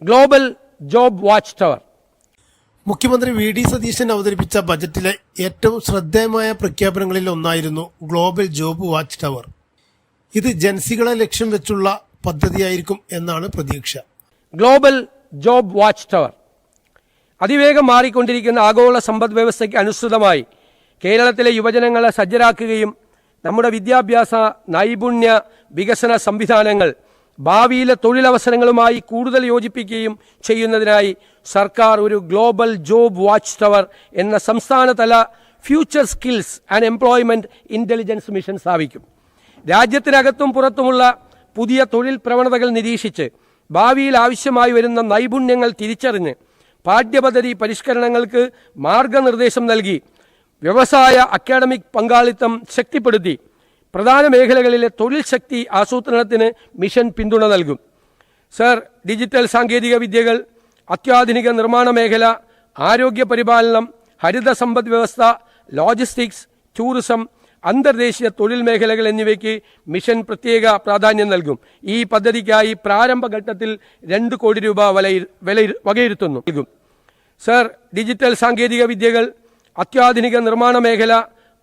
Global job watch tower. മുഖ്യമന്ത്രി V D Satheesan അവതരിപ്പിച്ച ബജറ്റിലെ ഏറ്റവും ശ്രദ്ധേയമായ പ്രഖ്യാപനങ്ങളിൽ ഒന്നായിരുന്നു ഗ്ലോബൽ ജോബ് വാച്ച് ടവർ. ഇത് ജൻസികളെ ലക്ഷ്യം വെച്ചുള്ള പദ്ധതിയായിരിക്കും എന്നാണ് പ്രതീക്ഷ. ഗ്ലോബൽ ജോബ് വാച്ച് ടവർ അതിവേഗം മാറിക്കൊണ്ടിരിക്കുന്ന ആഗോള സമ്പദ് വ്യവസ്ഥയ്ക്ക് അനുസൃതമായി കേരളത്തിലെ യുവജനങ്ങളെ സജ്ജരാക്കുകയും നമ്മുടെ വിദ്യാഭ്യാസ നൈപുണ്യ വികസന സംവിധാനങ്ങൾ ഭാവിയിലെ തൊഴിലവസരങ്ങളുമായി കൂടുതൽ യോജിപ്പിക്കുകയും ചെയ്യുന്നതിനായി സർക്കാർ ഒരു ഗ്ലോബൽ ജോബ് വാച്ച് ടവർ എന്ന സംസ്ഥാനതല future skills and employment intelligence mission സ്ഥാപിക്കും. രാജ്യത്തിനകത്തും പുറത്തുമുള്ള പുതിയ തൊഴിൽ പ്രവണതകൾ നിരീക്ഷിച്ച് ഭാവിയിൽ ആവശ്യമായി വരുന്ന നൈപുണ്യങ്ങൾ തിരിച്ചറിഞ്ഞ് പാഠ്യപദ്ധതി പരിഷ്കരണങ്ങൾക്ക് മാർഗനിർദ്ദേശം നൽകി വ്യവസായ അക്കാഡമിക് പങ്കാളിത്തം ശക്തിപ്പെടുത്തി പ്രധാന മേഖലകളിലെ തൊഴിൽ ശക്തി ആസൂത്രണത്തിന് മിഷൻ പിന്തുണ നൽകും. സർ, ഡിജിറ്റൽ സാങ്കേതിക വിദ്യകൾ, അത്യാധുനിക നിർമ്മാണ മേഖല, ആരോഗ്യ പരിപാലനം, ഹരിത സമ്പദ് വ്യവസ്ഥ, ലോജിസ്റ്റിക്സ്, ടൂറിസം, അന്തർദേശീയ തൊഴിൽ മേഖലകൾ എന്നിവയ്ക്ക് മിഷൻ പ്രത്യേക പ്രാധാന്യം നൽകും. ഈ പദ്ധതിക്കായി പ്രാരംഭഘട്ടത്തിൽ 2 കോടി രൂപ വകയിരുത്തുന്നു. സർ, ഡിജിറ്റൽ സാങ്കേതിക വിദ്യകൾ, അത്യാധുനിക നിർമ്മാണ മേഖല,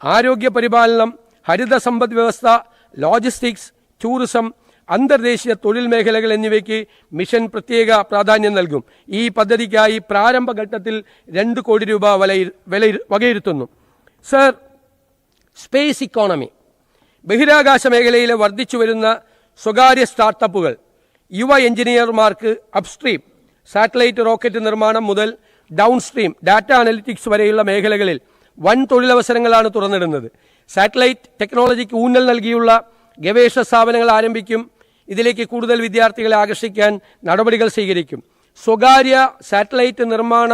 ആരോഗ്യ പരിപാലനം, ഹരിത സമ്പദ് വ്യവസ്ഥ, ലോജിസ്റ്റിക്സ്, ടൂറിസം, അന്തർദേശീയ തൊഴിൽ മേഖലകൾ എന്നിവയ്ക്ക് മിഷൻ പ്രത്യേക പ്രാധാന്യം നൽകും. ഈ പദ്ധതിക്കായി പ്രാരംഭഘട്ടത്തിൽ 2 കോടി രൂപ വകയിരുത്തുന്നു. സർ, സ്പേസ് ഇക്കോണമി, ബഹിരാകാശ മേഖലയിലെ വർദ്ധിച്ചു വരുന്ന സ്വകാര്യ സ്റ്റാർട്ടപ്പുകൾ യുവ എഞ്ചിനീയർമാർക്ക് അപ്സ്ട്രീം സാറ്റലൈറ്റ് റോക്കറ്റ് നിർമ്മാണം മുതൽ ഡൗൺസ്ട്രീം ഡാറ്റ അനലിറ്റിക്സ് വരെയുള്ള മേഖലകളിൽ വൻ തൊഴിലവസരങ്ങളാണ് തുറന്നിടുന്നത്. സാറ്റലൈറ്റ് ടെക്നോളജിക്ക് ഊന്നൽ നൽകിയുള്ള ഗവേഷണ സ്ഥാപനങ്ങൾ ആരംഭിക്കും. ഇതിലേക്ക് കൂടുതൽ വിദ്യാർത്ഥികളെ ആകർഷിക്കാൻ നടപടികൾ സ്വീകരിക്കും. സ്വകാര്യ സാറ്റലൈറ്റ് നിർമ്മാണ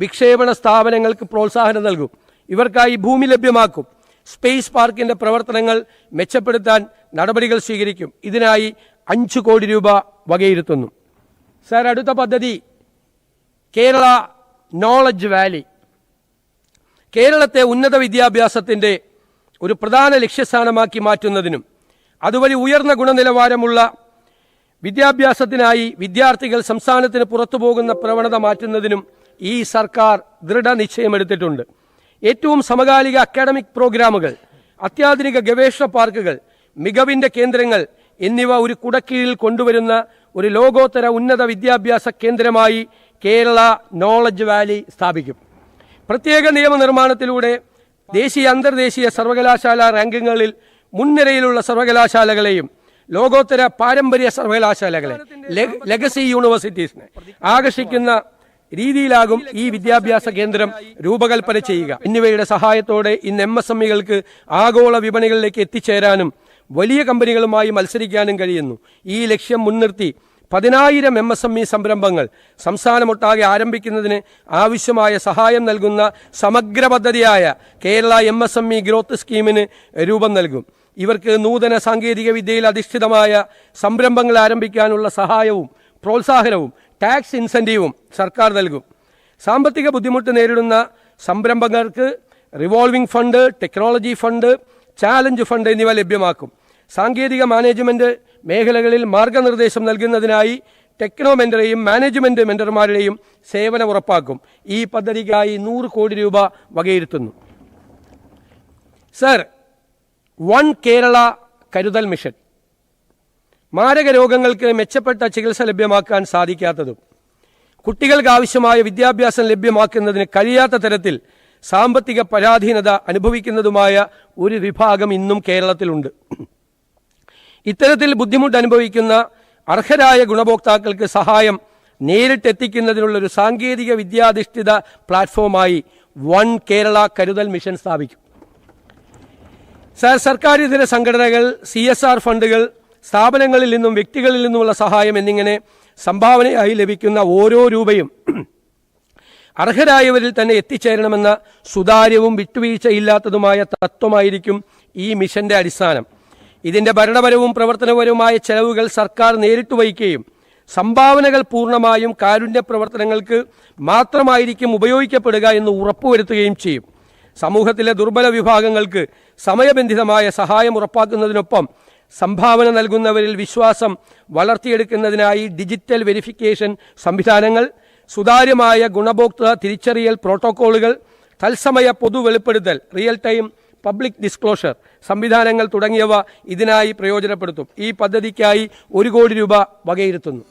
വിക്ഷേപണ സ്ഥാപനങ്ങൾക്ക് പ്രോത്സാഹനം നൽകും. ഇവർക്കായി ഭൂമി ലഭ്യമാക്കും. സ്പേസ് പാർക്കിന്റെ പ്രവർത്തനങ്ങൾ മെച്ചപ്പെടുത്താൻ നടപടികൾ സ്വീകരിക്കും. ഇതിനായി 5 കോടി രൂപ വകയിരുത്തുന്നു. സർ, അടുത്ത പദ്ധതി കേരള നോളജ് വാലി. കേരളത്തെ ഉന്നത വിദ്യാഭ്യാസത്തിൻ്റെ ഒരു പ്രധാന ലക്ഷ്യസ്ഥാനമാക്കി മാറ്റുന്നതിനും അതുവഴി ഉയർന്ന ഗുണനിലവാരമുള്ള വിദ്യാഭ്യാസത്തിനായി വിദ്യാർത്ഥികൾ സംസ്ഥാനത്തിന് പുറത്തു പോകുന്ന പ്രവണത മാറ്റുന്നതിനും ഈ സർക്കാർ ദൃഢനിശ്ചയമെടുത്തിട്ടുണ്ട്. ഏറ്റവും സമകാലിക അക്കാഡമിക് പ്രോഗ്രാമുകൾ, അത്യാധുനിക ഗവേഷണ പാർക്കുകൾ, മികവിൻ്റെ കേന്ദ്രങ്ങൾ എന്നിവ ഒരു കുടക്കീഴിൽ കൊണ്ടുവരുന്ന ഒരു ലോകോത്തര ഉന്നത വിദ്യാഭ്യാസ കേന്ദ്രമായി കേരള നോളജ് വാലി സ്ഥാപിക്കും. പ്രത്യേക നിയമനിർമ്മാണത്തിലൂടെ ദേശീയ അന്തർദേശീയ സർവകലാശാല റാങ്കിങ്ങുകളിൽ മുൻനിരയിലുള്ള സർവകലാശാലകളെയും ലോകോത്തര പാരമ്പര്യ സർവകലാശാലകളെ ലെഗസി യൂണിവേഴ്സിറ്റീസിനെ ആകർഷിക്കുന്ന രീതിയിലാകും ഈ വിദ്യാഭ്യാസ കേന്ദ്രം രൂപകൽപ്പന ചെയ്യുക. എന്നിവയുടെ സഹായത്തോടെ ഇന്ന് MSMEകൾക്ക് ആഗോള വിപണികളിലേക്ക് എത്തിച്ചേരാനും വലിയ കമ്പനികളുമായി മത്സരിക്കാനും കഴിയുന്നു. ഈ ലക്ഷ്യം മുൻനിർത്തി 10,000 MSME സംരംഭങ്ങൾ സംസ്ഥാനമൊട്ടാകെ ആരംഭിക്കുന്നതിന് ആവശ്യമായ സഹായം നൽകുന്ന സമഗ്ര പദ്ധതിയായ കേരള MSME ഗ്രോത്ത് സ്കീമിന് രൂപം നൽകും. ഇവർക്ക് നൂതന സാങ്കേതിക വിദ്യയിൽ അധിഷ്ഠിതമായ സംരംഭങ്ങൾ ആരംഭിക്കാനുള്ള സഹായവും പ്രോത്സാഹനവും ടാക്സ് ഇൻസെൻറ്റീവും സർക്കാർ നൽകും. സാമ്പത്തിക ബുദ്ധിമുട്ട് നേരിടുന്ന സംരംഭകർക്ക് revolving fund, technology fund, challenge fund എന്നിവ ലഭ്യമാക്കും. സാങ്കേതിക മാനേജ്മെൻറ്റ് മേഖലകളിൽ മാർഗനിർദ്ദേശം നൽകുന്നതിനായി ടെക്നോ മെൻറ്ററെയും മാനേജ്മെൻറ്റ് മെൻറ്റർമാരുടെയും സേവനം ഉറപ്പാക്കും. ഈ പദ്ധതിക്കായി 100 കോടി രൂപ വകയിരുത്തുന്നു. സർ, വൺ കേരള കരുതൽ മിഷൻ. മാരക രോഗങ്ങൾക്ക് മെച്ചപ്പെട്ട ചികിത്സ ലഭ്യമാക്കാൻ സാധിക്കാത്തതും കുട്ടികൾക്ക് ആവശ്യമായ വിദ്യാഭ്യാസം ലഭ്യമാക്കുന്നതിന് കഴിയാത്ത തരത്തിൽ സാമ്പത്തിക പരാധീനത അനുഭവിക്കുന്നതുമായ ഒരു വിഭാഗം ഇന്നും കേരളത്തിലുണ്ട്. ഇത്തരത്തിൽ ബുദ്ധിമുട്ട് അനുഭവിക്കുന്ന അർഹരായ ഗുണഭോക്താക്കൾക്ക് സഹായം നേരിട്ടെത്തിക്കുന്നതിനുള്ളൊരു സാങ്കേതിക വിദ്യാധിഷ്ഠിത പ്ലാറ്റ്ഫോമായി വൺ കേരള കരുതൽ മിഷൻ സ്ഥാപിക്കും. സർക്കാരിതര സംഘടനകൾ, CSR ഫണ്ടുകൾ, സ്ഥാപനങ്ങളിൽ നിന്നും വ്യക്തികളിൽ നിന്നുമുള്ള സഹായം എന്നിങ്ങനെ സംഭാവനയായി ലഭിക്കുന്ന ഓരോ രൂപയും അർഹരായവരിൽ തന്നെ എത്തിച്ചേരണമെന്ന സുതാര്യവും വിട്ടുവീഴ്ചയില്ലാത്തതുമായ തത്വമായിരിക്കും ഈ മിഷന്റെ അടിസ്ഥാനം. ഇതിന്റെ ഭരണപരവും പ്രവർത്തനപരവുമായ ചെലവുകൾ സർക്കാർ നേരിട്ട് വഹിക്കുകയും സംഭാവനകൾ പൂർണ്ണമായും കാരുണ്യ പ്രവർത്തനങ്ങൾക്ക് മാത്രമായിരിക്കും ഉപയോഗിക്കപ്പെടുക എന്ന് ഉറപ്പുവരുത്തുകയും ചെയ്യും. സമൂഹത്തിലെ ദുർബല വിഭാഗങ്ങൾക്ക് സമയബന്ധിതമായ സഹായം ഉറപ്പാക്കുന്നതിനൊപ്പം സംഭാവന നൽകുന്നവരിൽ വിശ്വാസം വളർത്തിയെടുക്കുന്നതിനായി ഡിജിറ്റൽ വെരിഫിക്കേഷൻ സംവിധാനങ്ങൾ, സുതാര്യമായ ഗുണഭോക്തൃ തിരിച്ചറിയൽ പ്രോട്ടോക്കോളുകൾ, തത്സമയ പൊതു വെളിപ്പെടുത്തൽ റിയൽ ടൈം പബ്ലിക് ഡിസ്ക്ലോഷർ സംവിധാനങ്ങൾ തുടങ്ങിയവ ഇതിനായി പ്രയോജനപ്പെടുത്തും. ഈ പദ്ധതിക്കായി 1 കോടി രൂപ വകയിരുത്തുന്നു.